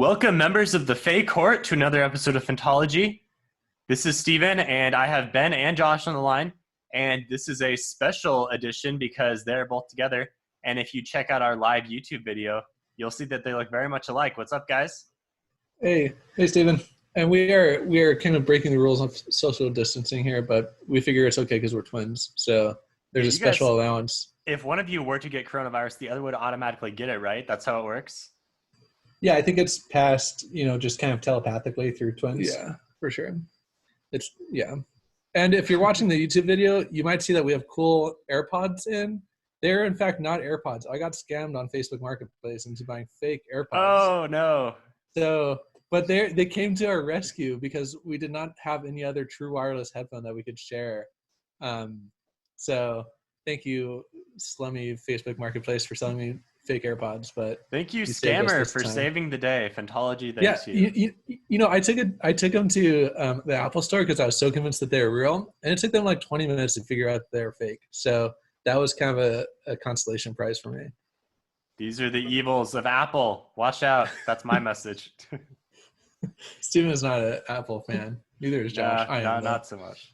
Welcome, members of the Fae Court, to another episode of Phantology. This is Steven, and I have Ben and Josh on the line. And this is a special edition because they're both together. And if you check out our live YouTube video, you'll see that they look very much alike. What's up, guys? Hey, Steven. And we are kind of breaking the rules of social distancing here, but we figure it's okay because we're twins. So there's a special allowance. If one of you were to get coronavirus, the other would automatically get it, right? That's how it works? Yeah, I think it's passed, just kind of telepathically through twins. Yeah, for sure. Yeah. And if you're watching the YouTube video, you might see that we have cool AirPods in. They're, in fact, not AirPods. I got scammed on Facebook Marketplace into buying fake AirPods. Oh, no. But they came to our rescue because we did not have any other true wireless headphone that we could share. So thank you, slummy Facebook Marketplace, for selling me fake AirPods. But thank you, scammer, for saving the day. Phantology, thanks you. I took them to the Apple Store because I was so convinced that they were real, and it took them like 20 minutes to figure out they were fake. So that was kind of a consolation prize for me. These are the evils of Apple. Watch out. That's my message. Steven is not an Apple fan. Neither is Josh. Not so much.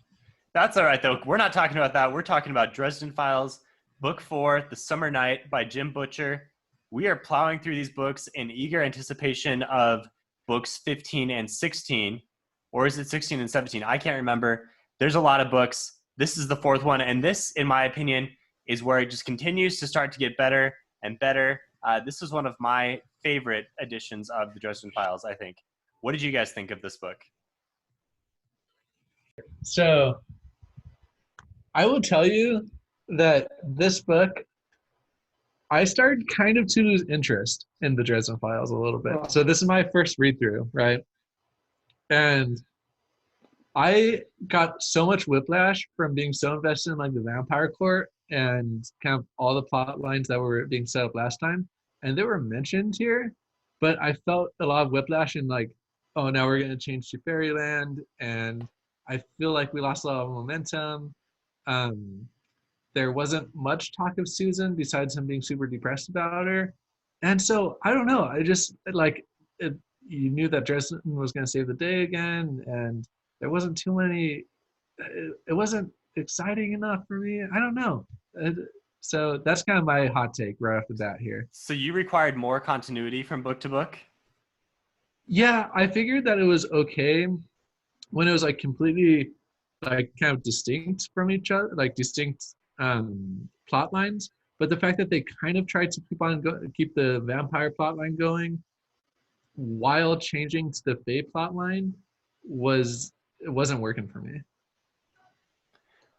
That's all right, though. We're not talking about that. We're talking about Dresden Files, Book 4, The Summer Night by Jim Butcher. We are plowing through these books in eager anticipation of books 15 and 16. Or is it 16 and 17? I can't remember. There's a lot of books. This is the fourth one. And this, in my opinion, is where it just continues to start to get better and better. This is one of my favorite editions of the Dresden Files, I think. What did you guys think of this book? So I will tell you that this book, I started kind of to lose interest in the Dresden Files a little bit. So this is my first read through, right? And I got so much whiplash from being so invested in like the vampire court and kind of all the plot lines that were being set up last time. And they were mentioned here, but I felt a lot of whiplash in like, oh, now we're going to change to Fairyland. And I feel like we lost a lot of momentum. There wasn't much talk of Susan besides him being super depressed about her. And so, I don't know. I just, you knew that Dresden was going to save the day again. And there wasn't too many, it wasn't exciting enough for me. I don't know. So that's kind of my hot take right off the bat here. So you required more continuity from book to book? Yeah, I figured that it was okay when it was like completely like kind of distinct from each other, like distinct plot lines. But the fact that they kind of tried to keep the vampire plot line going while changing to the Fae plot line wasn't working for me.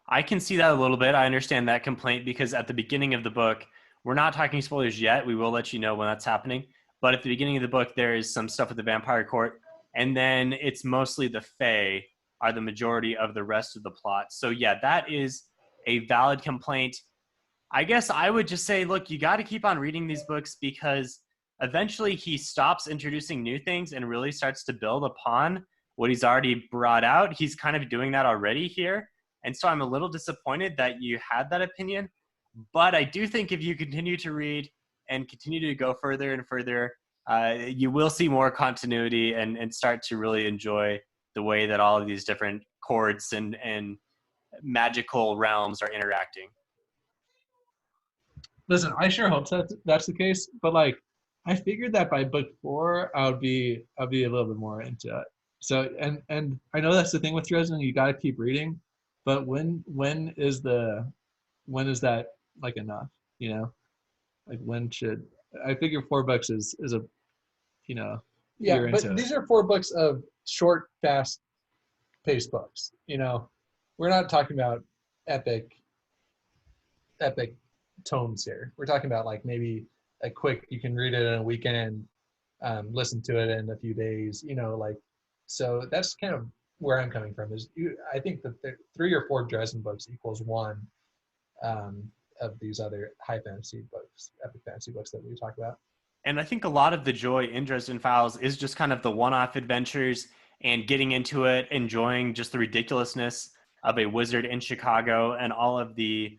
I can see that a little bit. I understand that complaint because at the beginning of the book, we're not talking spoilers yet. We will let you know when that's happening. But at the beginning of the book, there is some stuff with the vampire court. And then it's mostly the Fae are the majority of the rest of the plot. So yeah, that is a valid complaint. I guess I would just say, look, you got to keep on reading these books because eventually he stops introducing new things and really starts to build upon what he's already brought out. He's kind of doing that already here. And so I'm a little disappointed that you had that opinion. But I do think if you continue to read and continue to go further and further, you will see more continuity and start to really enjoy the way that all of these different chords and magical realms are interacting. Listen, I sure hope that's the case. But like, I figured that by book 4, I'll be a little bit more into it. So and I know that's the thing with Dresden. You got to keep reading. But when is that like enough? Like when should I figure 4 books is a yeah, but these are 4 books of short, fast paced books. We're not talking about epic tomes here. We're talking about like maybe a quick, you can read it in a weekend, listen to it in a few days. So that's kind of where I'm coming from. I think that 3 or 4 Dresden books equals 1 of these other high fantasy books, epic fantasy books that we talk about. And I think a lot of the joy in Dresden Files is just kind of the one-off adventures and getting into it, enjoying just the ridiculousness of a wizard in Chicago and all of the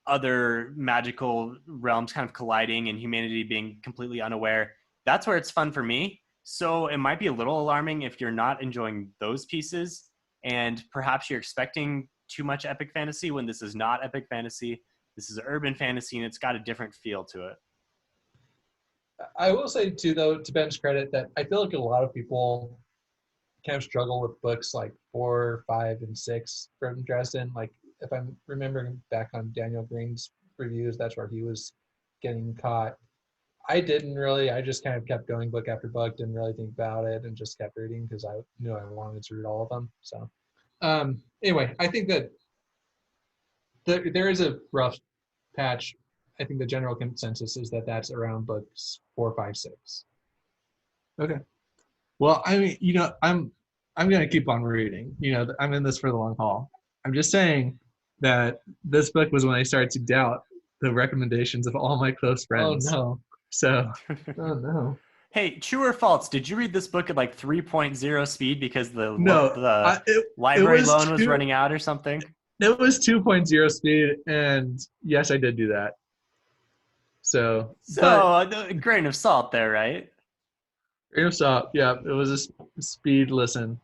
other magical realms kind of colliding and humanity being completely unaware. That's where it's fun for me. So it might be a little alarming if you're not enjoying those pieces, and perhaps you're expecting too much epic fantasy when this is not epic fantasy. This is urban fantasy, and it's got a different feel to it. I will say too, though, to Ben's credit, that I feel like a lot of people kind of struggle with books like 4, 5, and 6 from Dresden. Like if I'm remembering back on Daniel Green's reviews, that's where he was getting caught. I didn't really. I just kind of kept going book after book, didn't really think about it, and just kept reading because I knew I wanted to read all of them. So anyway, I think that there is a rough patch. I think the general consensus is that that's around books 4, 5, 6. Okay. Well, I mean, I'm gonna keep on reading. I'm in this for the long haul. I'm just saying that this book was when I started to doubt the recommendations of all my close friends. Oh no! So Oh no! Hey, true or false? Did you read this book at like 3.0 speed because the no, library was loan was running out or something? It was 2.0 speed, and yes, I did do that. So, A grain of salt there, right? grain of salt. Yeah, it was a speed listen.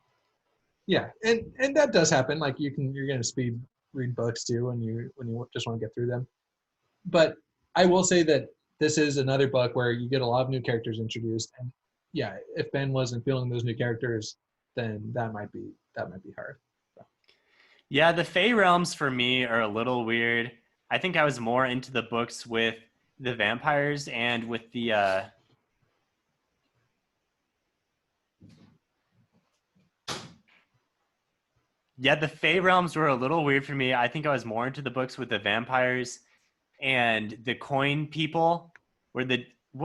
Yeah, and that does happen. Like you're gonna speed read books too when you just want to get through them. But I will say that this is another book where you get a lot of new characters introduced, and yeah, if Ben wasn't feeling those new characters, then that might be hard. So. Yeah, the Fey realms for me are a little weird. I think I was more into the books with the vampires and with the yeah, the Fey realms were a little weird for me. I think I was more into the books with the vampires and the coin people. What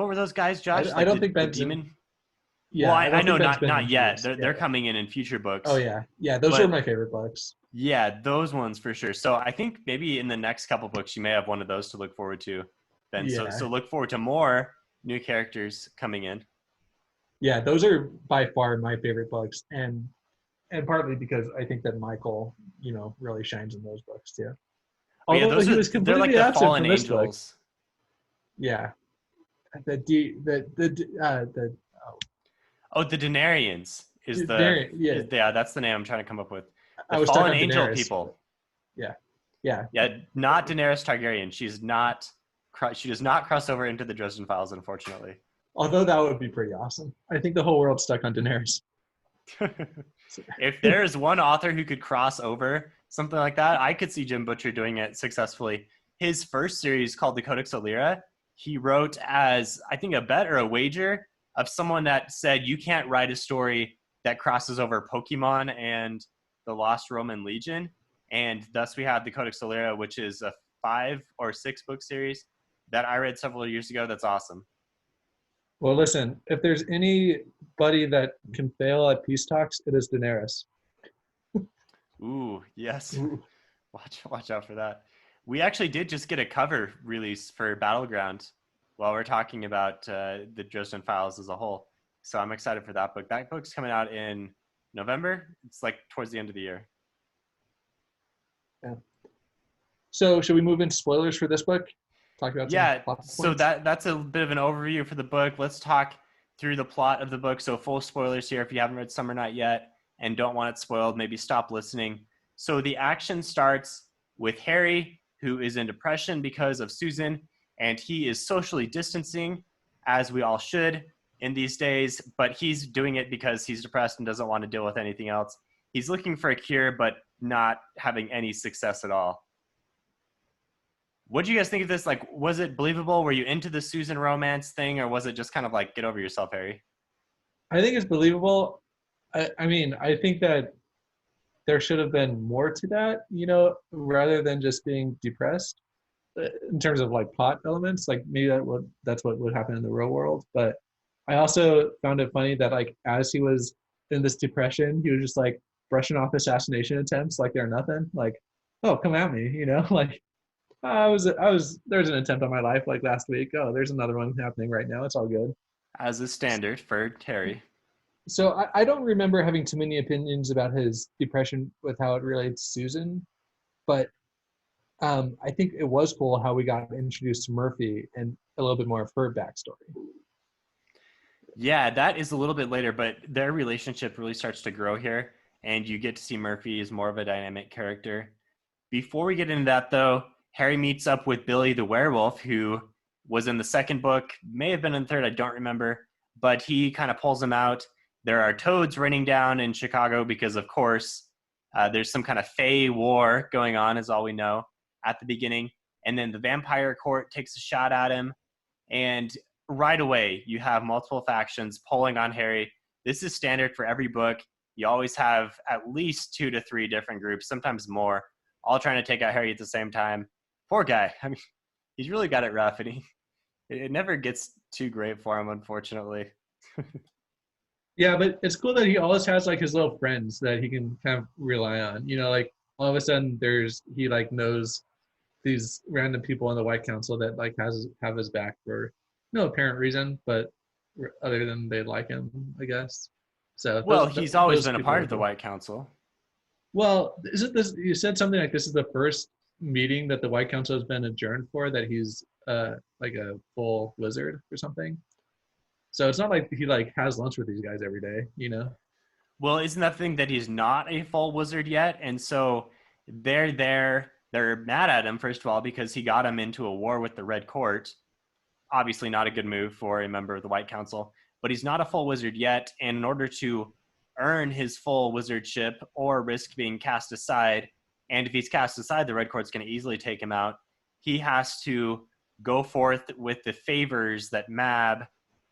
were those guys, Josh? I don't the think Ben's demon. in. Yeah, Well, I I don't know think Ben's been not yet. introduced. They're coming in future books. Oh yeah, those But- are my favorite books. Yeah, those ones for sure. So I think maybe in the next couple books you may have one of those to look forward to. Then Yeah. so look forward to more new characters coming in. Yeah, those are by far my favorite books, and partly because I think that Michael, really shines in those books too. Oh, yeah, Although he was they're completely like the absent fallen from this book. angels. Yeah, the Oh, the Denarians is yeah. that's the name I'm trying to come up with. I The was stuck fallen on angel Daenerys. people. Yeah. Yeah, not Daenerys Targaryen. She does not cross over into the Dresden Files, unfortunately. Although that would be pretty awesome. I think the whole world's stuck on Daenerys. If there is one author who could cross over something like that, I could see Jim Butcher doing it successfully. His first series called the Codex Alira, he wrote as, I think, a bet or a wager of someone that said you can't write a story that crosses over Pokemon and the Lost Roman Legion. And thus we have the Codex Alira, which is a 5 or 6 book series that I read several years ago. That's awesome. Well, listen, if there's anybody that can fail at peace talks, it is Daenerys. Ooh, yes. Ooh. Watch out for that. We actually did just get a cover release for Battleground while we're talking about the Dresden Files as a whole. So I'm excited for that book. That book's coming out in November. It's like towards the end of the year. Yeah. So should we move into spoilers for this book? Talk about Yeah, some plot so points? that's a bit of an overview for the book. Let's talk through the plot of the book. So full spoilers here if you haven't read Summer Night yet and don't want it spoiled, maybe stop listening. So the action starts with Harry, who is in depression because of Susan, and he is socially distancing, as we all should in these days, but he's doing it because he's depressed and doesn't want to deal with anything else. He's looking for a cure, but not having any success at all. What do you guys think of this? Like, was it believable? Were you into the Susan romance thing, or was it just kind of like, get over yourself, Harry? I think it's believable. I mean, I think that there should have been more to that, rather than just being depressed in terms of like plot elements. Like maybe that's what would happen in the real world. But I also found it funny that like as he was in this depression, he was just like brushing off assassination attempts like they're nothing. Like, oh, come at me, like there's an attempt on my life like last week. Oh, there's another one happening right now. It's all good. As a standard for Harry. So I don't remember having too many opinions about his depression with how it relates to Susan, but I think it was cool how we got introduced to Murphy and a little bit more of her backstory. Yeah, that is a little bit later, but their relationship really starts to grow here, and you get to see Murphy as more of a dynamic character. Before we get into that, though, Harry meets up with Billy the werewolf, who was in the second book, may have been in the third, I don't remember, but he kind of pulls him out. There are toads raining down in Chicago because, of course, there's some kind of Fey war going on, is all we know at the beginning. And then the vampire court takes a shot at him, and right away you have multiple factions pulling on Harry. This is standard for every book. You always have at least 2 to 3 different groups, sometimes more, all trying to take out Harry at the same time. Poor guy. I mean, he's really got it rough, and it never gets too great for him, unfortunately. Yeah, but it's cool that he always has like his little friends that he can kind of rely on. You know, like all of a sudden he like knows these random people on the White Council that like have his back for no apparent reason, but other than they like him, I guess. So Well, he's always those been a people part are of the cool. White Council. Well, isn't this you said something like this is the first meeting that the White Council has been adjourned for that he's like a full wizard or something. So it's not like he like has lunch with these guys every day, you know? Well, isn't that the thing that he's not a full wizard yet? And so they're there. They're mad at him, first of all, because he got him into a war with the Red Court. Obviously, not a good move for a member of the White Council, but he's not a full wizard yet. And in order to earn his full wizardship or risk being cast aside, and if he's cast aside, the Red Court's going to easily take him out, he has to go forth with the favors that Mab,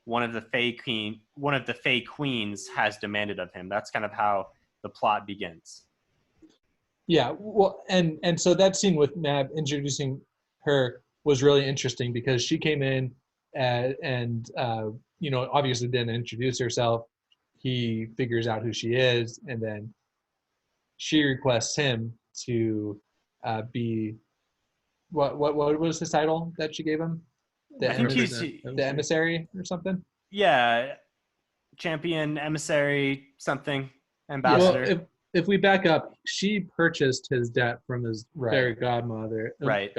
one of the Fey Queens, has demanded of him. That's kind of how the plot begins. Yeah, well, and so that scene with Mab introducing her was really interesting because she came in and you know, obviously didn't introduce herself. He figures out who she is, and then she requests him to be what was his title that she gave him? I think he's, The emissary or something. yeah, champion, emissary, something, Well, ambassador. if we back up, she purchased his debt from his Right. fairy godmother, Right.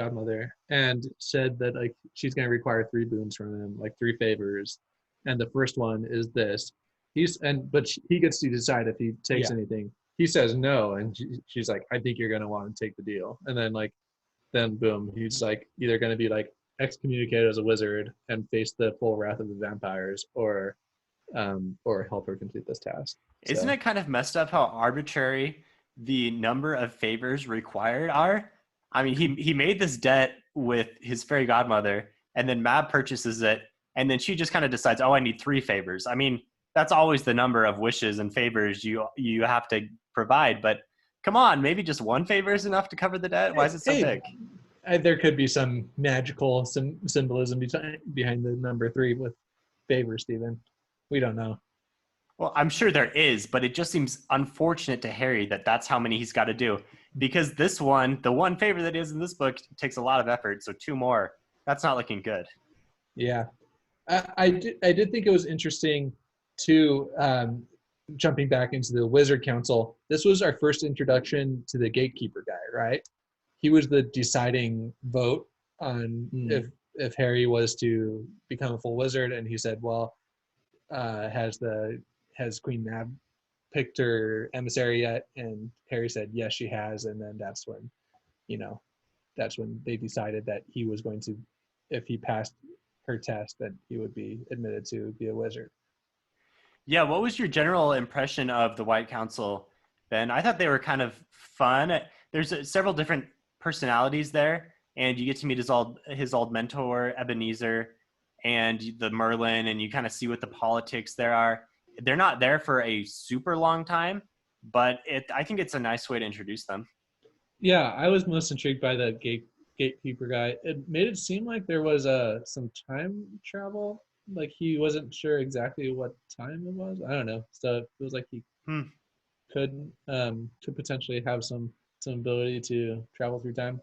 and said that like she's going to require 3 boons from him, like 3 favors, and the first one is this. He gets to decide if he takes Yeah. anything. He says no, and she's like, I think you're going to want to take the deal, and then boom, he's like either going to be like excommunicated as a wizard and face the full wrath of the vampires, or help her complete this task. Isn't it kind of messed up how arbitrary the number of favors required are? I mean, he made this debt with his fairy godmother, and then Mab purchases it, and then she just kind of decides, oh, I need 3 favors. I mean, that's always the number of wishes and favors you have to provide, but come on, maybe just 1 favor is enough to cover the debt? Why is it so big? There could be some magical symbolism behind the number 3 with favor, Stephen. We don't know. Well, I'm sure there is, but it just seems unfortunate to Harry that that's how many he's got to do. Because this one, the 1 favor that is in this book, takes a lot of effort. So 2 more, that's not looking good. Yeah, I did think it was interesting too. Jumping back into the Wizard Council, this was our first introduction to the Gatekeeper guy, right? He was the deciding vote on if Harry was to become a full wizard, and he said, "Well, has Queen Mab picked her emissary yet?" And Harry said, "Yes, she has." And then that's when they decided that he was going to, if he passed her test, that he would be admitted to be a wizard. Yeah, what was your general impression of the White Council, Ben? I thought they were kind of fun. There's several different personalities there, and you get to meet his old mentor, Ebenezer, and the Merlin, and you kind of see what the politics there are. They're not there for a super long time, but I think it's a nice way to introduce them. Yeah, I was most intrigued by the gatekeeper guy. It made it seem like there was some time travel. Like he wasn't sure exactly what time it was. I don't know. So it feels like he could potentially have some ability to travel through time.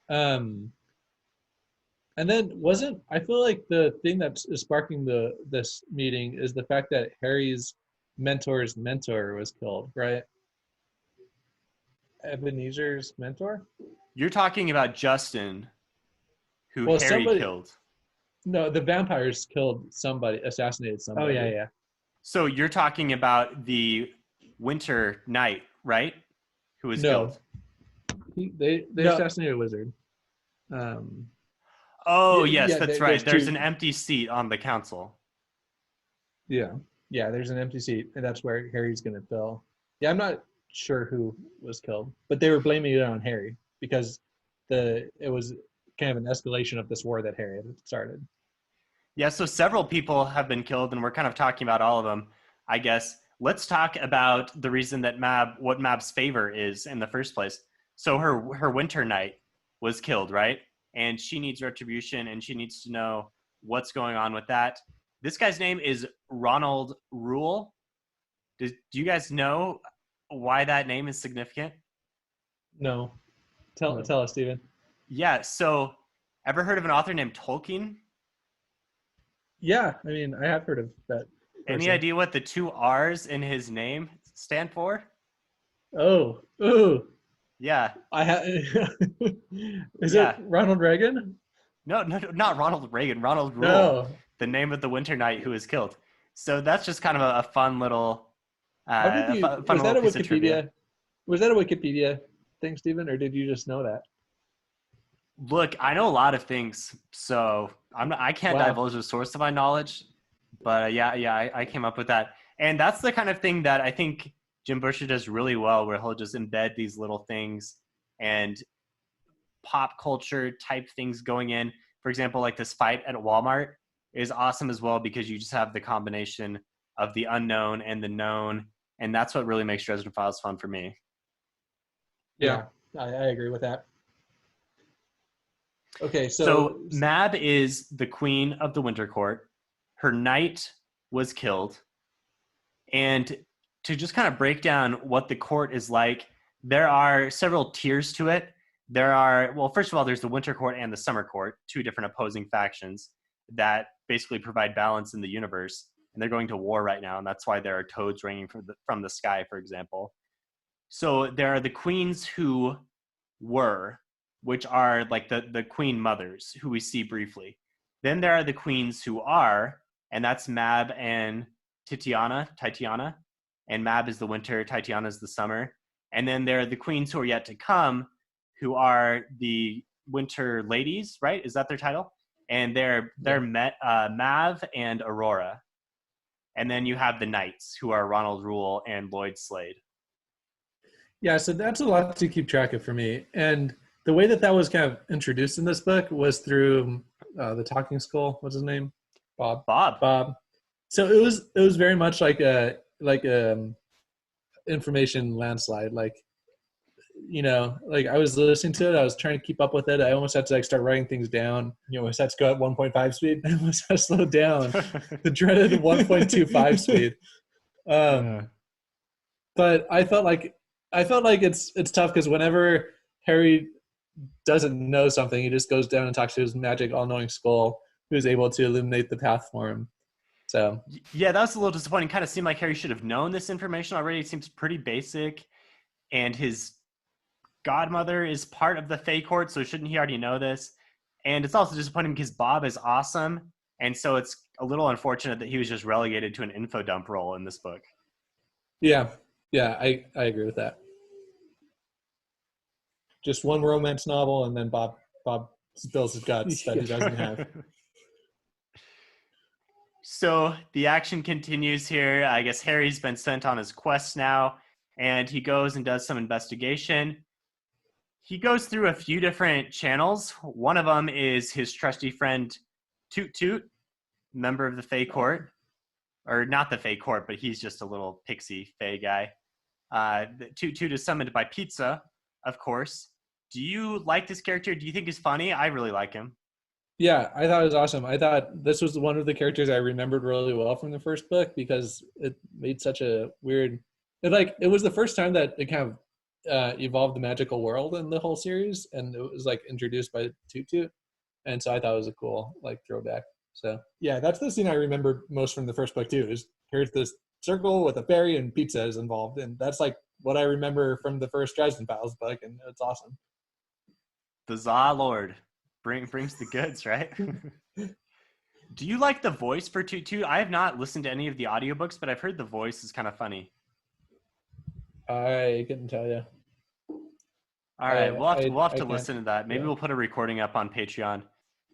And then I feel like the thing that is sparking this meeting is the fact that Harry's mentor's mentor was killed, right? Ebenezer's mentor? You're talking about Justin, who Harry killed. No, the vampires killed somebody, assassinated Oh somebody. yeah. So you're talking about the Winter Knight, right? Who was No, killed. they No. assassinated a wizard. Um, Oh, Yeah, yes, yeah, that's there's right. There's two. an empty seat on the council. yeah. Yeah, there's an empty seat, and that's where Harry's gonna fill. Yeah, I'm not sure who was killed, but they were blaming it on Harry because it was kind of an escalation of this war that Harry had started. Yeah, so several people have been killed, and we're kind of talking about all of them, I guess. Let's talk about the reason that what Mab's favor is in the first place. So her Winter Knight was killed, right? And she needs retribution, and she needs to know what's going on with that. This guy's name is Ronald Rule. Do you guys know why that name is significant? No, No. tell us, Stephen. Yeah, so ever heard of an author named Tolkien? Yeah, I mean, I have heard of that Any person. idea what the two R's in his name stand for? Oh, ooh, Yeah. I have. Is it Yeah. Ronald Reagan? No, not Ronald Reagan, Ronald Rule, No. the name of the Winter Knight who was killed. So that's just kind of a fun little, How did you? fun Was that little a piece of trivia. Wikipedia? Was that a Wikipedia thing, Stephen, or did you just know that? Look, I know a lot of things, so I can't Wow. divulge the source of my knowledge, but I came up with that, and that's the kind of thing that I think Jim Busher does really well, where he'll just embed these little things and pop culture type things going in. For example, like this fight at Walmart is awesome as well because you just have the combination of the unknown and the known, and that's what really makes Dresden Files fun for me. Yeah, I agree with that. Okay, So Mab is the queen of the Winter Court. Her knight was killed. And to just kind of break down what the court is like, there are several tiers to it. Well, first of all, there's the Winter Court and the Summer Court, two different opposing factions that basically provide balance in the universe. And they're going to war right now, and that's why there are toads raining from the sky, for example. So there are the queens who were, which are like the queen mothers who we see briefly. Then there are the queens who are, and that's Mab and Titiana, and Mab is the winter, Titiana is the summer. And then there are the queens who are yet to come, who are the winter ladies, right? Is that their title? And they're Mav and Aurora. And then you have the knights, who are Ronald Rule and Lloyd Slade. yeah, so that's a lot to keep track of for me. And the way that was kind of introduced in this book was through the Talking Skull. What's his name? Bob. Bob. So it was very much like a information landslide. Like, you know, like I was listening to it, I was trying to keep up with it. I almost had to like start writing things down. You know, I had to go at 1.5 speed. I almost had to slow down. The dreaded 1.25 speed. But I felt like it's tough because whenever Harry doesn't know something, he just goes down and talks to his magic all-knowing skull, who's able to illuminate the path for him. So yeah, that was a little disappointing. Kind of seemed like Harry should have known this information already. It seems pretty basic, and his godmother is part of the Fae Court, so shouldn't he already know this? And it's also disappointing because Bob is awesome, and so it's a little unfortunate that he was just relegated to an info dump role in this book. yeah, I agree with that. Just one romance novel, and then Bob spills his guts that he doesn't have. So the action continues here. I guess Harry's been sent on his quest now, and he goes and does some investigation. He goes through a few different channels. One of them is his trusty friend Toot Toot, member of the Fae Court. Or not the Fae Court, but he's just a little pixie Fae guy. Toot Toot is summoned by Pizza, of course. Do you like this character? Do you think he's funny? I really like him. Yeah, I thought it was awesome. I thought this was one of the characters I remembered really well from the first book because it made such a weird. It was the first time that it kind of evolved the magical world in the whole series, and it was like introduced by Toot Toot, and so I thought it was a cool like throwback. So yeah, that's the scene I remember most from the first book too. Is here's this circle with a fairy and pizza is involved, and that's like what I remember from the first Dresden Files book, and it's awesome. The Za Lord brings the goods, right? Do you like the voice for Toot Toot? I have not listened to any of the audiobooks, but I've heard the voice is kind of funny. I couldn't tell you. All right, we'll have I to can't. listen to that. Maybe Yeah. we'll put a recording up on Patreon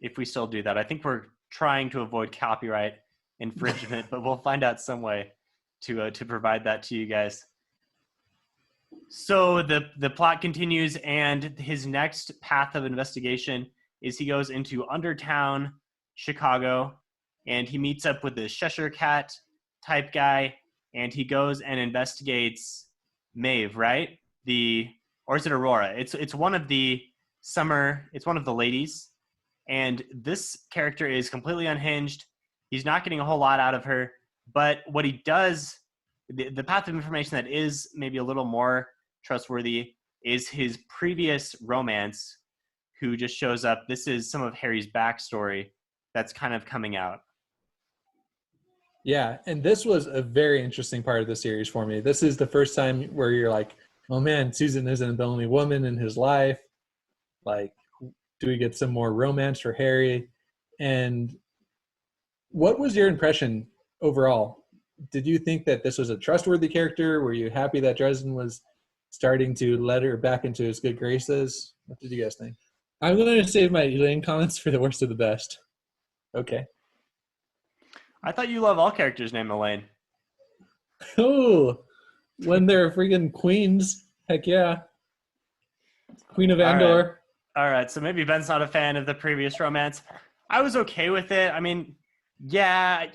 if we still do that. I think we're trying to avoid copyright infringement, but we'll find out some way to provide that to you guys. So the plot continues, and his next path of investigation is he goes into Undertown, Chicago, and he meets up with the Cheshire Cat type guy, and he goes and investigates Maeve, right? Or is it Aurora? It's one of the it's one of the ladies, and this character is completely unhinged. He's not getting a whole lot out of her, but what he does, the path of information that is maybe a little more trustworthy is his previous romance, who just shows up. This is some of Harry's backstory that's kind of coming out. Yeah, and this was a very interesting part of the series for me. This is the first time where you're like, oh man, Susan isn't the only woman in his life. Like, do we get some more romance for Harry? And what was your impression overall? Did you think that this was a trustworthy character? Were you happy that Dresden was starting to let her back into his good graces? What did you guys think? I'm going to save my Elaine comments for the worst of the best. Okay. I thought you love all characters named Elaine. Oh, when they're freaking queens, heck yeah. Queen of Andor. All right, so maybe Ben's not a fan of the previous romance. I was okay with it. I mean, yeah,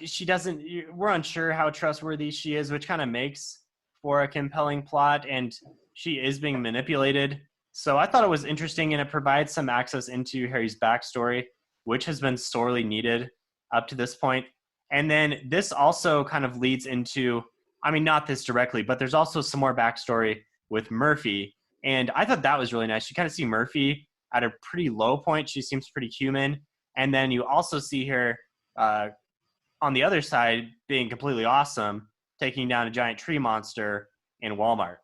we're unsure how trustworthy she is, which kind of makes for a compelling plot, and she is being manipulated. So I thought it was interesting, and it provides some access into Harry's backstory, which has been sorely needed up to this point. And then this also kind of leads into, I mean, not this directly, but there's also some more backstory with Murphy. And I thought that was really nice. You kind of see Murphy at a pretty low point. She seems pretty human. And then you also see her on the other side being completely awesome, taking down a giant tree monster in Walmart.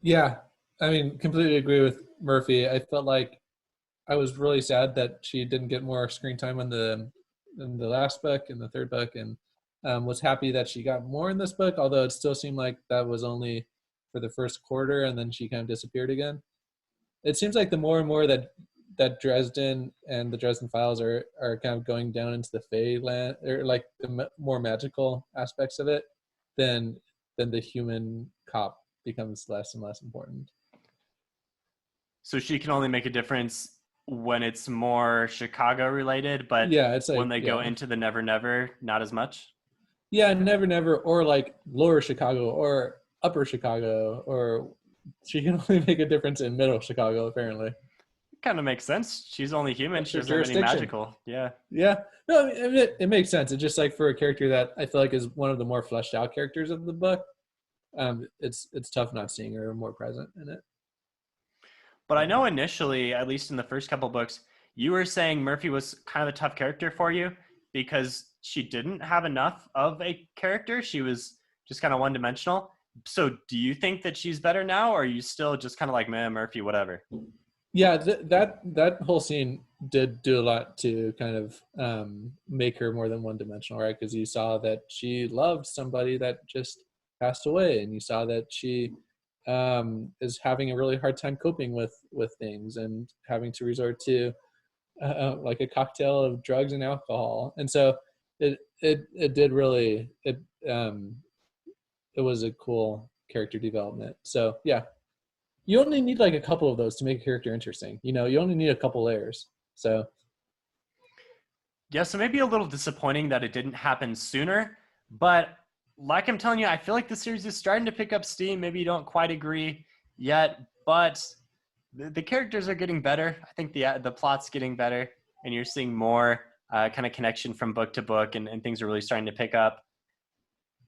Yeah, I mean, completely agree with Murphy. I felt like I was really sad that she didn't get more screen time in the last book, in the third book, and was happy that she got more in this book, although it still seemed like that was only for the first quarter, and then she kind of disappeared again. It seems like the more and more that Dresden and the Dresden Files are kind of going down into the Fae land, or like the more magical aspects of it, then the human cop becomes less and less important. So she can only make a difference when it's more Chicago related, but yeah, it's like, when they go into the Never Never, not as much. Yeah, Never Never, or like lower Chicago or upper Chicago, or she can only make a difference in middle Chicago, apparently. Kind of makes sense. She's only human. That's She her doesn't have any jurisdiction. magical. Yeah. Yeah. No, it makes sense. It's just like for a character that I feel like is one of the more fleshed out characters of the book, it's tough not seeing her more present in it. But I know initially, at least in the first couple books, you were saying Murphy was kind of a tough character for you because she didn't have enough of a character. She was just kind of one-dimensional. So do you think that she's better now, or are you still just kind of like, man, Murphy, whatever? Yeah, that whole scene did do a lot to kind of make her more than one-dimensional, right? Because you saw that she loved somebody that just passed away, and you saw that she is having a really hard time coping with things and having to resort to like a cocktail of drugs and alcohol. And so it did really it was a cool character development. So yeah, you only need like a couple of those to make a character interesting. You know, you only need a couple layers. So yeah, so maybe a little disappointing that it didn't happen sooner, but like I'm telling you, I feel like the series is starting to pick up steam. Maybe you don't quite agree yet, but the characters are getting better. I think the plot's getting better, and you're seeing more kind of connection from book to book, and things are really starting to pick up.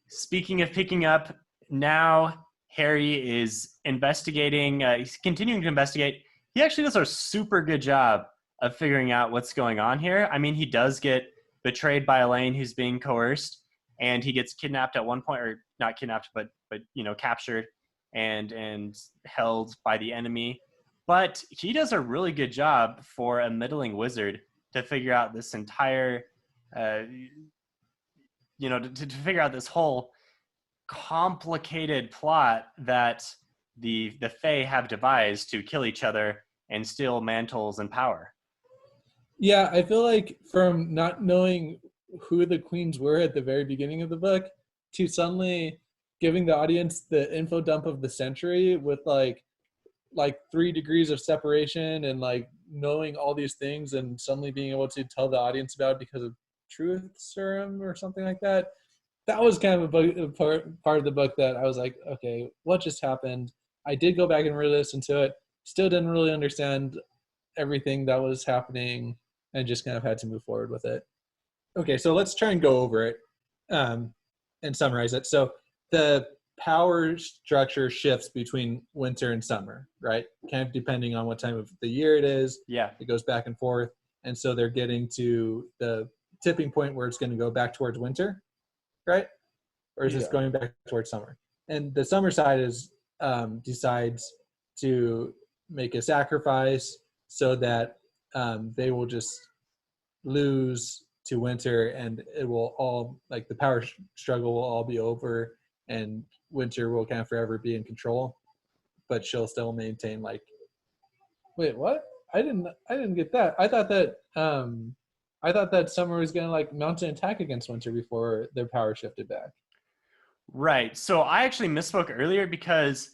Speaking of picking up, now Harry is investigating. He's continuing to investigate. He actually does a super good job of figuring out what's going on here. I mean, he does get betrayed by Elaine, who's being coerced, and he gets kidnapped at one point, or not kidnapped, but captured and held by the enemy. But he does a really good job for a middling wizard to figure out this entire, uh, to figure out this whole complicated plot that the Fae have devised to kill each other and steal mantles and power. Yeah, I feel like from not knowing who the queens were at the very beginning of the book to suddenly giving the audience the info dump of the century with like 3 degrees of separation and like knowing all these things and suddenly being able to tell the audience about it because of truth serum or something like that. That was kind of a part of the book that I was like, okay, what just happened? I did go back and re-listen to it. Still didn't really understand everything that was happening and just kind of had to move forward with it. Okay, so let's try and go over it and summarize it. So the power structure shifts between winter and summer, right? Kind of depending on what time of the year it is. Yeah. It goes back and forth. And so they're getting to the tipping point where it's going to go back towards winter, right? Or is this going back towards summer? And the summer side is decides to make a sacrifice so that they will just lose to winter, and it will all like the power struggle will all be over, and winter will kind of forever be in control, but she'll still maintain like. Wait, what? I didn't get that. I thought that summer was gonna like mount an attack against winter before their power shifted back. Right. So I actually misspoke earlier because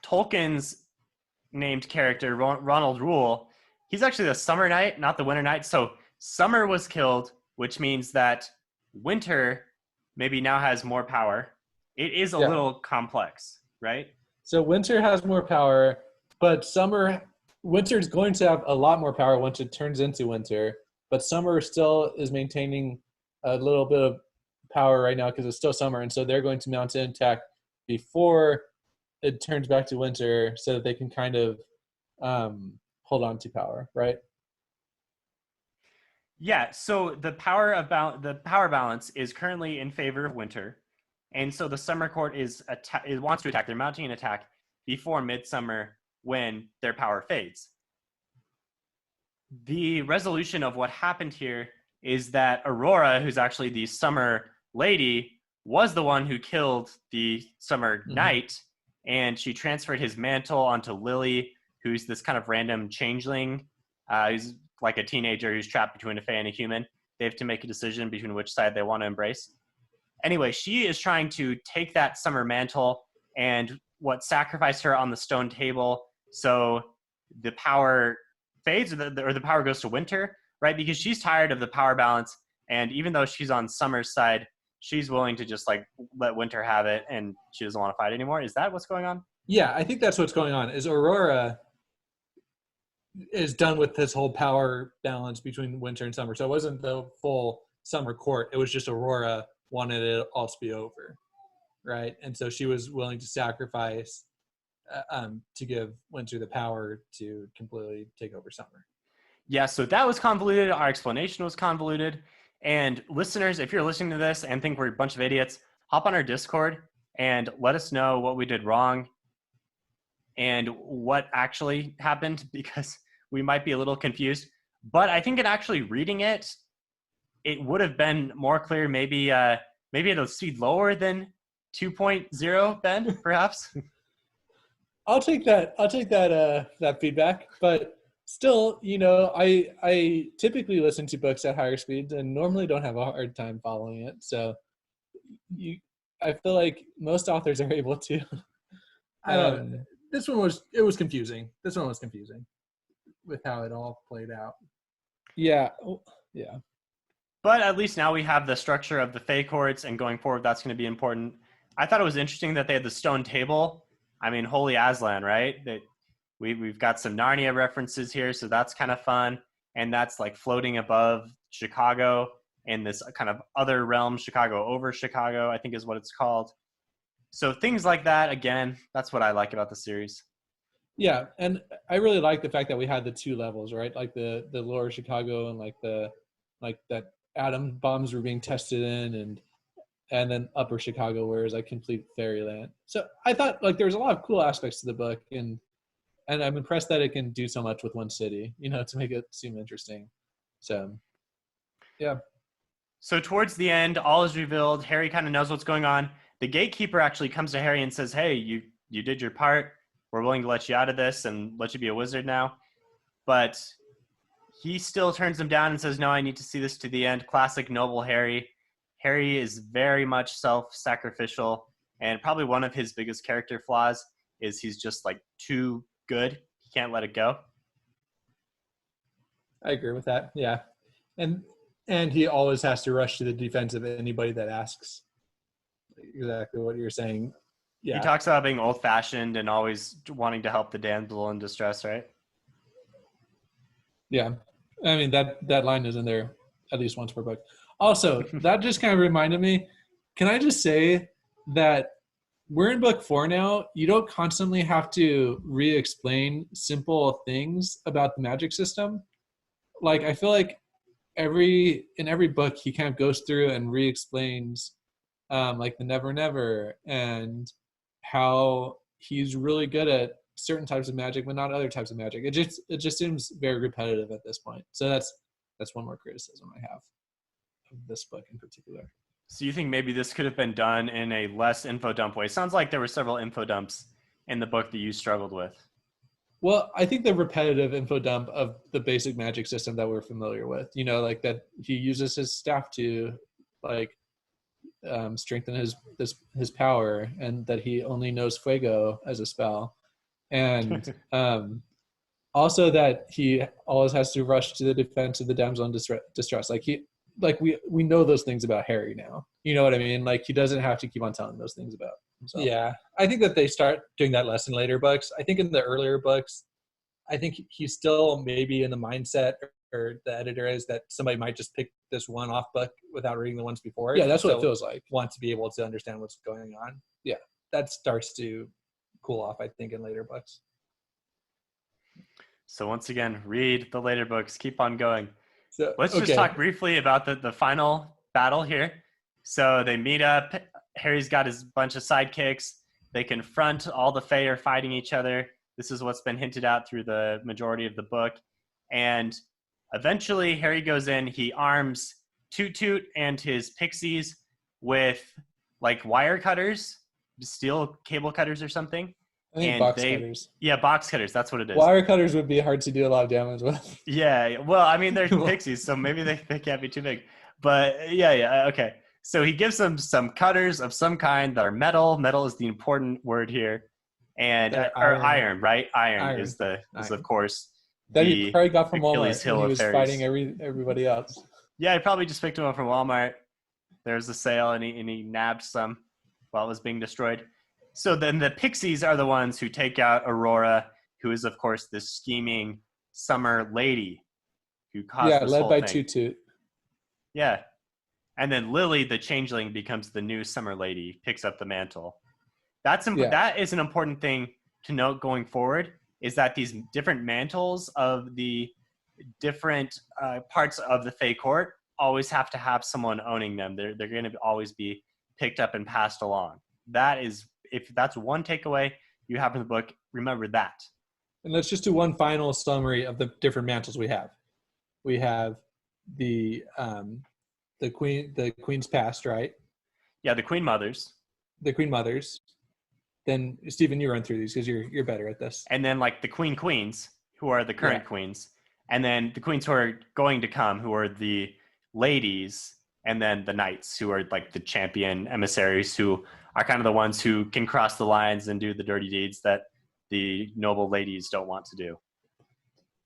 Tolkien's named character, Ronald Rule, he's actually the summer knight, not the winter knight. So summer was killed, which means that winter maybe now has more power. It is a little complex, right? So winter has more power, but winter is going to have a lot more power once it turns into winter. But summer still is maintaining a little bit of power right now because it's still summer, and so they're going to mount an attack before it turns back to winter so that they can kind of hold on to power, right? Yeah, so the power balance is currently in favor of winter, and so the summer court it wants to attack. They're mounting an attack before midsummer when their power fades. The resolution of what happened here is that Aurora, who's actually the summer lady, was the one who killed the summer knight, and she transferred his mantle onto Lily, who's this kind of random changeling. Who's like a teenager who's trapped between a fae and a human. They have to make a decision between which side they want to embrace. Anyway, she is trying to take that summer mantle and sacrifice her on the stone table so the power fades or the power goes to winter, right? Because she's tired of the power balance, and even though she's on summer's side, she's willing to just like let winter have it, and she doesn't want to fight anymore. Is that what's going on? Yeah, I think that's what's going on. Is Aurora is done with this whole power balance between winter and summer. So it wasn't the full summer court. It was just Aurora wanted it all to be over, right? And so she was willing to sacrifice to give winter the power to completely take over summer. Yeah, so that was convoluted. Our explanation was convoluted. And listeners, if you're listening to this and think we're a bunch of idiots, hop on our Discord and let us know what we did wrong and what actually happened, because we might be a little confused. But I think in actually reading it, it would have been more clear. Maybe it'll speed lower than 2.0, Ben, perhaps. I'll take that feedback, but still, I typically listen to books at higher speeds and normally don't have a hard time following it. So I feel like most authors are able to. This one was confusing. This one was confusing with how it all played out. Yeah. Yeah. But at least now we have the structure of the Fae courts, and going forward, that's going to be important. I thought it was interesting that they had the stone table. I mean, Holy Aslan, right? That we've got some Narnia references here, so that's kind of fun. And that's like floating above Chicago in this kind of other realm, Chicago over Chicago, I think is what it's called. So things like that, again, that's what I like about the series. Yeah, and I really like the fact that we had the 2 levels, right? Like the lower Chicago and like that atom bombs were being tested in, and then upper Chicago where it's like complete fairyland. So I thought like there was a lot of cool aspects to the book, and I'm impressed that it can do so much with one city, to make it seem interesting. So, yeah. So towards the end, all is revealed. Harry kind of knows what's going on. The gatekeeper actually comes to Harry and says, hey, you did your part. We're willing to let you out of this and let you be a wizard now. But he still turns him down and says, no, I need to see this to the end. Classic noble Harry. Harry is very much self-sacrificial, and probably one of his biggest character flaws is he's just like too good. He can't let it go. I agree with that. Yeah. And he always has to rush to the defense of anybody that asks. Exactly what you're saying. Yeah. He talks about being old-fashioned and always wanting to help the damsel in distress, right? Yeah. I mean, that line is in there at least once per book. Also, that just kind of reminded me, can I just say that we're in book 4 now. You don't constantly have to re-explain simple things about the magic system. Like, I feel like in every book, he kind of goes through and re-explains like the Never Never and how he's really good at certain types of magic, but not other types of magic. It just seems very repetitive at this point. So that's one more criticism I have of this book in particular. So you think maybe this could have been done in a less info dump way? Sounds like there were several info dumps in the book that you struggled with. Well, I think the repetitive info dump of the basic magic system that we're familiar with, like that he uses his staff to like strengthen his power, and that he only knows fuego as a spell, and also that he always has to rush to the defense of the damsel in distress. Like we know those things about Harry now. You know what I mean? Like he doesn't have to keep on telling those things about himself. Yeah, I think that they start doing that less in later books. I think in the earlier books, I think he's still maybe in the mindset, or the editor is, that somebody might just pick this one off book without reading the ones before. Yeah, that's what it feels like. Want to be able to understand what's going on. Yeah, that starts to cool off, I think, in later books. So once again, read the later books. Keep on going. So, Let's just talk briefly about the final battle here. So they meet up. Harry's got his bunch of sidekicks. They confront all the Fae are fighting each other. This is what's been hinted at through the majority of the book. And eventually Harry goes in. He arms Toot Toot and his pixies with like wire cutters, steel cable cutters or something. I think box cutters. Yeah, box cutters. That's what it is. Wire cutters would be hard to do a lot of damage with. Yeah. Well, I mean, they're pixies, so maybe they can't be too big. But yeah. Okay. So he gives them some cutters of some kind that are metal. Metal is the important word here. And iron, right? Iron is of course that he probably got from Achilles Walmart when he was fighting everybody else. Yeah, he probably just picked them up from Walmart. There was a sale, and he nabbed some while it was being destroyed. So then the pixies are the ones who take out Aurora, who is, of course, this scheming summer lady who caused this led whole by thing. Toot Toot. Yeah. And then Lily, the changeling, becomes the new summer lady, picks up the mantle. That is an important thing to note going forward, is that these different mantles of the different parts of the Fae court always have to have someone owning them. They're going to always be picked up and passed along. If that's one takeaway you have in the book, remember that. And let's just do one final summary of the different mantles we have. We have the Queen's Past, right? Yeah, the Queen Mothers. The Queen Mothers. Then Stephen, you run through these because you're better at this. And then like the Queens, who are the current queens, and then the queens who are going to come, who are the ladies, and then the knights, who are like the champion emissaries, who are kind of the ones who can cross the lines and do the dirty deeds that the noble ladies don't want to do.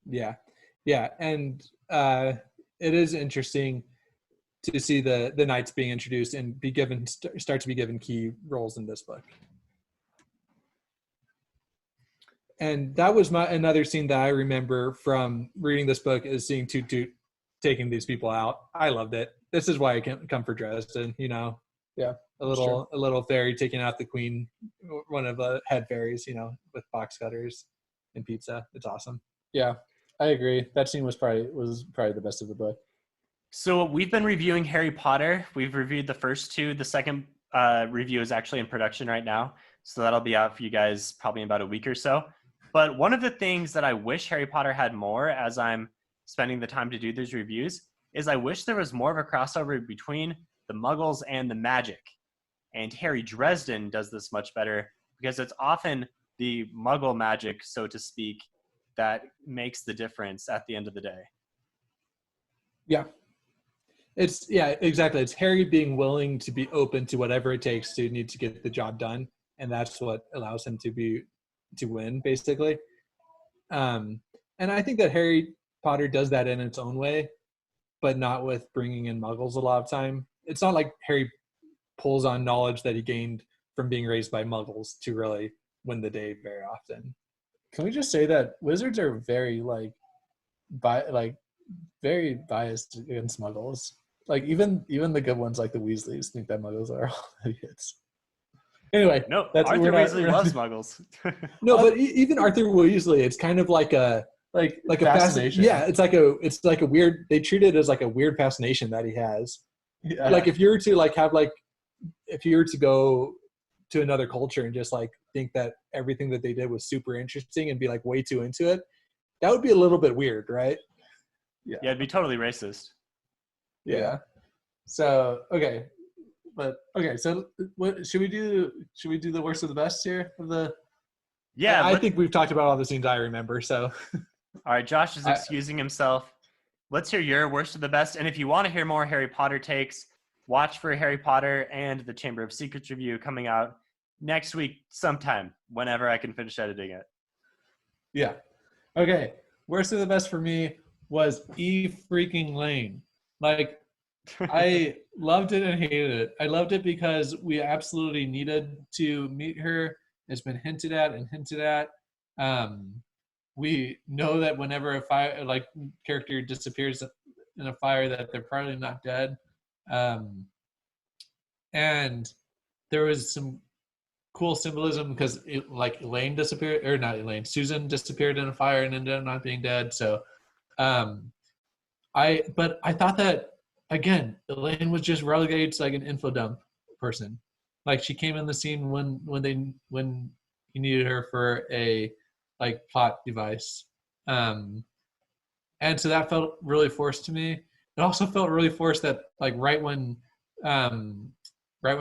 Yeah, and it is interesting to see the knights being introduced and start to be given key roles in this book. And that was another scene that I remember from reading this book, is seeing Toot Toot taking these people out. I loved it. This is why I can come for Dresden, Yeah. A little fairy taking out the queen, one of the head fairies, with box cutters and pizza. It's awesome. Yeah, I agree. That scene was probably the best of the book. So we've been reviewing Harry Potter. We've reviewed the first two. The second review is actually in production right now. So that'll be out for you guys probably in about a week or so. But one of the things that I wish Harry Potter had more, as I'm spending the time to do these reviews is I wish there was more of a crossover between the muggles and the magic. And Harry Dresden does this much better because it's often the muggle magic, so to speak, that makes the difference at the end of the day. Yeah. Exactly. It's Harry being willing to be open to whatever it takes to need to get the job done. And that's what allows him to win, basically. And I think that Harry Potter does that in its own way, but not with bringing in muggles a lot of time. It's not like Harry pulls on knowledge that he gained from being raised by muggles to really win the day very often. Can we just say that wizards are very very biased against muggles? Like even the good ones like the Weasleys think that muggles are all idiots. Anyway, No, Arthur Weasley loves muggles. No, but even Arthur Weasley, it's kind of like a fascination. Yeah, it's like a weird. They treat it as like a weird fascination that he has. Yeah. Like if you were to go to another culture and just like think that everything that they did was super interesting and be like way too into it, that would be a little bit weird, right? Yeah, it'd be totally racist. Yeah. So so what should we do? Should we do the worst of the best here of the? Yeah, I think we've talked about all the scenes I remember. So, all right, Josh is excusing himself. Let's hear your worst of the best. And if you want to hear more Harry Potter takes, watch for Harry Potter and the Chamber of Secrets review coming out next week sometime, whenever I can finish editing it. Yeah. Okay. Worst of the best for me was E freaking Lane. Like, I loved it and hated it. I loved it because we absolutely needed to meet her. It's been hinted at. We know that whenever a fire character disappears in a fire, that they're probably not dead. And there was some cool symbolism because Elaine disappeared, or not Elaine, Susan disappeared in a fire and ended up not being dead. So, I thought that again, Elaine was just relegated to like an info dump person. Like she came in the scene when you needed her for a like plot device, and so that felt really forced to me. It also felt really forced that like right when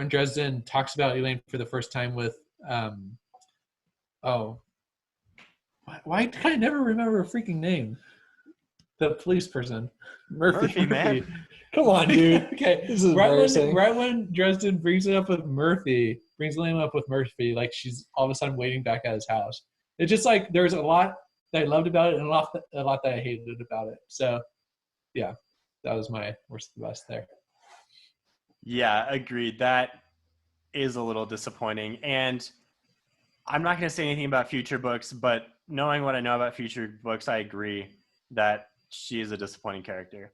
Dresden talks about Elaine for the first time with why can I never remember a freaking name? The police person. Murphy, man. Come on, dude. Okay. This is embarrassing. Right when Dresden brings Elaine up with Murphy, like she's all of a sudden waiting back at his house. It's just like there's a lot that I loved about it and a lot that I hated about it. So, yeah, that was my worst of the best there. Yeah, agreed. That is a little disappointing. And I'm not going to say anything about future books, but knowing what I know about future books, I agree that she is a disappointing character.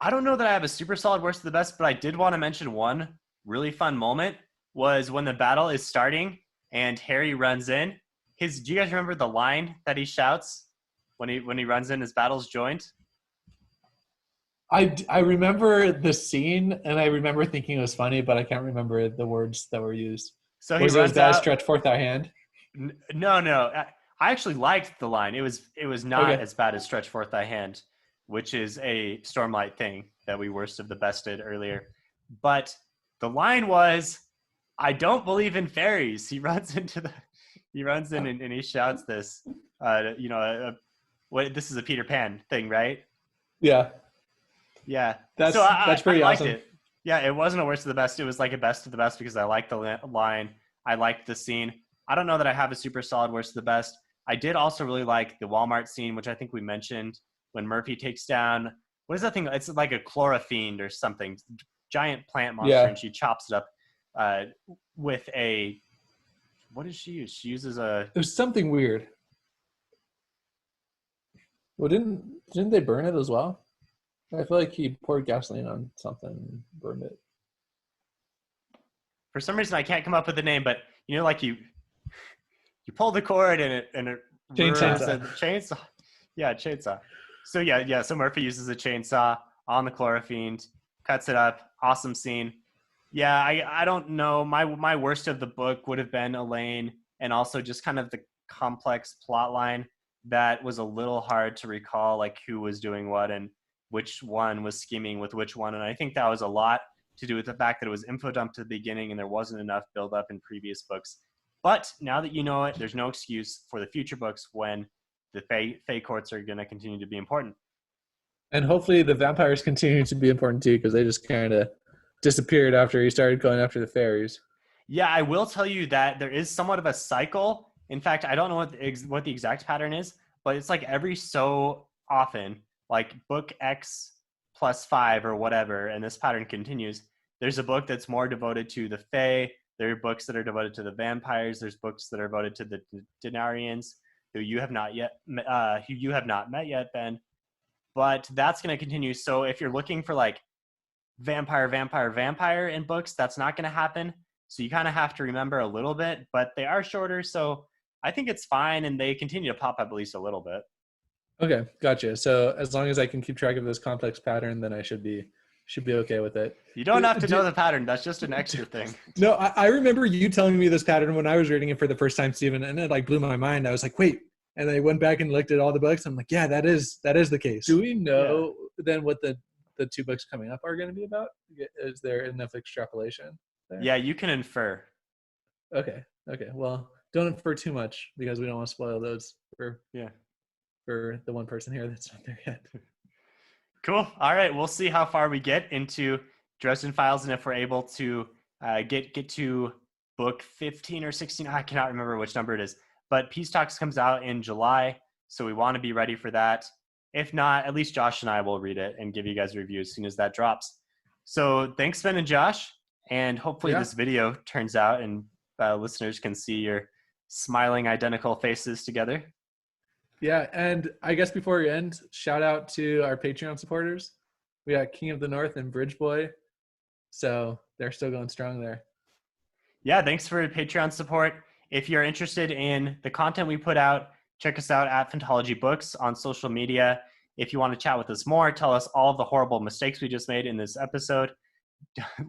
I don't know that I have a super solid worst of the best, but I did want to mention one really fun moment was when the battle is starting and Harry runs in. Do you guys remember the line that he shouts when he runs in, his battle's joined? I remember the scene and I remember thinking it was funny, but I can't remember the words that were used. So he runs out. Stretch forth thy hand. No. I actually liked the line. It was not as bad as stretch forth thy hand, which is a Stormlight thing that we worst of the bested earlier. But the line was, I don't believe in fairies. He runs in and he shouts this, this is a Peter Pan thing, right? Yeah. Yeah. That's pretty I liked awesome. It. Yeah, it wasn't a worst of the best. It was like a best of the best because I liked the line. I liked the scene. I don't know that I have a super solid worst of the best. I did also really like the Walmart scene, which I think we mentioned, when Murphy takes down, what is that thing? It's like a chlorofiend or something, giant plant monster, and she chops it up with a, what does she use? She uses a... It was something weird. Well, didn't they burn it as well? I feel like he poured gasoline on something and burned it. For some reason, I can't come up with the name, but like you pull the cord and it chainsaw. Yeah, chainsaw. So yeah. So Murphy uses a chainsaw on the chlorofiend, cuts it up. Awesome scene. Yeah, I don't know. My worst of the book would have been Elaine, and also just kind of the complex plot line that was a little hard to recall, like who was doing what and which one was scheming with which one. And I think that was a lot to do with the fact that it was info dumped at the beginning and there wasn't enough build up in previous books. But now that you know it, there's no excuse for the future books when the Fae courts are going to continue to be important. And hopefully the vampires continue to be important too, because they just kind of disappeared after he started going after the Faeries. Yeah, I will tell you that there is somewhat of a cycle. In fact, I don't know what the exact pattern is, but it's like every so often, like book X plus 5 or whatever, and this pattern continues. There's a book that's more devoted to the Fae. There are books that are devoted to the vampires. There's books that are devoted to the Denarians, who you have not met yet, Ben. But that's going to continue. So if you're looking for like vampire in books, that's not going to happen. So you kind of have to remember a little bit, but they are shorter. So I think it's fine. And they continue to pop up at least a little bit. Okay, gotcha. So as long as I can keep track of this complex pattern, then I should be okay with it. You don't have to know the pattern. That's just an extra thing. No, I remember you telling me this pattern when I was reading it for the first time, Stephen, and it like blew my mind. I was like, wait. And I went back and looked at all the books. I'm like, yeah, that is the case. Do we know then what the 2 books coming up are going to be about? Is there enough extrapolation there? Yeah, you can infer. Okay. Well, don't infer too much because we don't want to spoil those for the one person here that's not there yet. Cool. All right. We'll see how far we get into Dresden Files and if we're able to get to book 15 or 16. I cannot remember which number it is. But Peace Talks comes out in July, so we want to be ready for that. If not, at least Josh and I will read it and give you guys a review as soon as that drops. So thanks, Ben and Josh. And hopefully this video turns out and listeners can see your smiling identical faces together. Yeah, and I guess before we end, shout out to our Patreon supporters. We got King of the North and Bridge Boy. So they're still going strong there. Yeah, thanks for Patreon support. If you're interested in the content we put out, check us out at Phantology Books on social media. If you want to chat with us more, tell us all of the horrible mistakes we just made in this episode.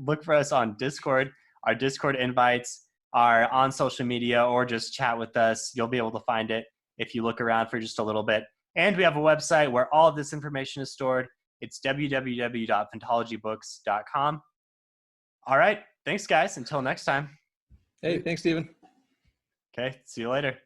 Look for us on Discord. Our Discord invites are on social media, or just chat with us. You'll be able to find it if you look around for just a little bit. And we have a website where all of this information is stored. It's www.phantologybooks.com. All right. Thanks, guys. Until next time. Hey, thanks, Stephen. Okay. See you later.